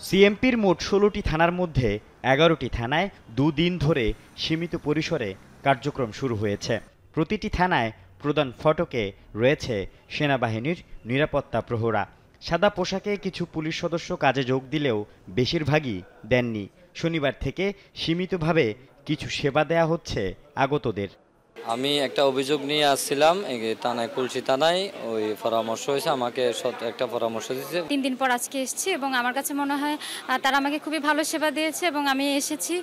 সিএমপির মোট ১৬টি থানার মধ্যে ১১টি থানায় দুদিন ধরে সীমিত পরিসরে কার্যক্রম শুরু হয়েছে। প্রতিটি থানায় প্রধান ফটকে রয়েছে সেনাবাহিনীর নিরাপত্তা প্রহরা। সাদা পোশাকে কিছু পুলিশ সদস্য কাজে যোগ দিলেও বেশিরভাগই দেননি। শনিবার থেকে সীমিতভাবে কিছু সেবা দেয়া হচ্ছে আগতদের। আমি একটা অভিযোগ নিয়ে আসছিলাম থানায়, কুলসি থানায়। ওই পরামর্শ হয়েছে, আমাকে একটা পরামর্শ দিয়েছে। ৩ দিন পর আজকে এসেছি এবং আমার কাছে মনে হয় তারা আমাকে খুবই ভালো সেবা দিয়েছে এবং আমি এসেছি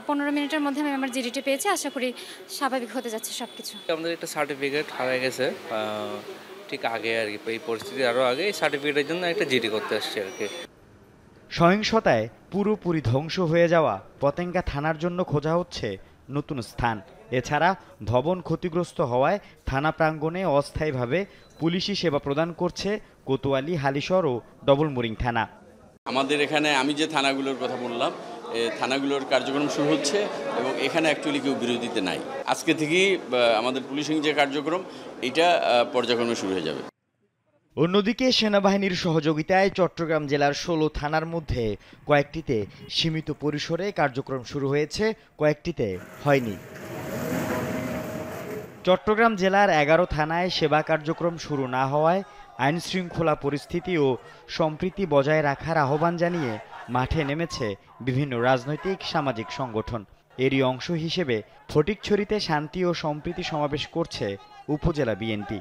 ১৫ মিনিটের মধ্যে আমি আমার জিডিটি পেয়েছি। আশা করি স্বাভাবিক হতে যাচ্ছে সবকিছু। আমাদের একটা সার্টিফিকেট হারিয়ে গেছে ঠিক আগে আর কি, এই পরিস্থিতি আরও আগে এই সার্টিফিকেটের জন্য একটা জিডি করতে আসছে আর কি। সহিংসতায় পুরোপুরি ধ্বংস হয়ে যাওয়া পতেঙ্গা থানার জন্য খোঁজা হচ্ছে নতুন স্থান। এছাড়া ভবন ক্ষতিগ্রস্ত হওয়ায় থানা প্রাঙ্গণে অস্থায়ীভাবে পুলিশি সেবা প্রদান করছে কোতোয়ালি, হালিশহর ও ডবলমুরিং থানা। আমাদের এখানে আমি যে থানাগুলোর কথা বললাম, থানাগুলোর কার্যক্রম শুরু হচ্ছে এবং এখানে অ্যাকচুয়ালি কেউ বিরোধিতা নাই। আজকে থেকেই আমাদের পুলিশিং যে কার্যক্রম এটা পর্যায়ক্রমে শুরু হয়ে যাবে। অন্যদিকে সেনাবাহিনীর সহযোগিতায় চট্টগ্রাম জেলার ১৬ থানার মধ্যে কয়েকটিতে সীমিত পরিসরে কার্যক্রম শুরু হয়েছে, কয়েকটিতে হয়নি। চট্টগ্রাম জেলার ১১ থানায় সেবা কার্যক্রম শুরু না হওয়ায় আইনশৃঙ্খলা পরিস্থিতি ও সম্প্রীতি বজায় রাখার আহ্বান জানিয়ে মাঠে নেমেছে বিভিন্ন রাজনৈতিক সামাজিক সংগঠন। এরই অংশ হিসেবে ফটিকছড়িতে শান্তি ও সম্প্রীতি সমাবেশ করছে উপজেলা বিএনপি।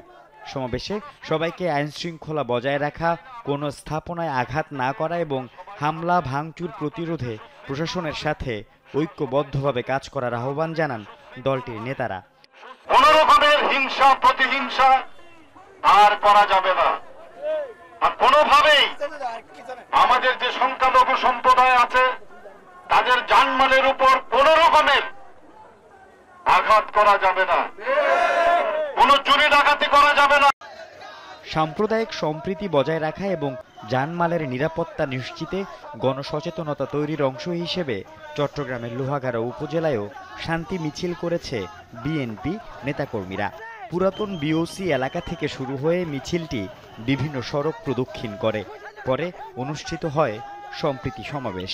সমাবেশে সবাইকে আইনশৃঙ্খলা বজায় রাখা, কোনো স্থাপনায় আঘাত না করা এবং হামলা ভাঙচুর প্রতিরোধে প্রশাসনের সাথে ঐক্যবদ্ধভাবে কাজ করার আহ্বান জানান দলটির নেতারা। কোনো রকমের হিংসা প্রতিহিংসা আর করা যাবে না। আর কোনোভাবেই আমাদের যে সংখ্যালঘু সম্প্রদায় আছে তাদের জানমালের উপর কোনো রকমের আঘাত করা যাবে না, কোনো চুরি ডাকাতি করা যাবে না। সাম্প্রদায়িক সম্প্রীতি বজায় রাখা এবং জানমালের নিরাপত্তা নিশ্চিতে গণসচেতনতা তৈরির অংশ হিসেবে চট্টগ্রামের লোহাগাড়া উপজেলায়ও শান্তি মিছিল করেছে বিএনপি নেতাকর্মীরা। পুরাতন বিওসি এলাকা থেকে শুরু হয়ে মিছিলটি বিভিন্ন সড়ক প্রদক্ষিণ করে, পরে অনুষ্ঠিত হয় সম্প্রীতি সমাবেশ।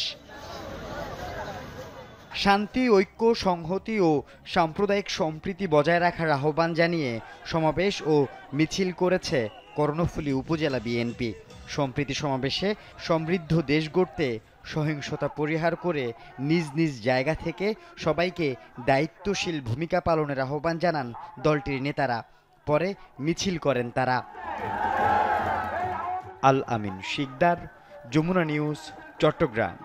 শান্তি, ঐক্য, সংহতি ও সাম্প্রদায়িক সম্প্রীতি বজায় রাখার আহ্বান জানিয়ে সমাবেশ ও মিছিল করেছে কর্ণফুলী উপজেলা বিএনপি। সম্প্রীতি সমাবেশে সমৃদ্ধ দেশ গড়তে সহিংসতা পরিহার করে নিজ নিজ জায়গা থেকে সবাইকে দায়িত্বশীল ভূমিকা পালনের আহ্বান জানান দলটির নেতারা। পরে মিছিল করেন তারা। আল আমিন শিকদার, যমুনা নিউজ, চট্টগ্রাম।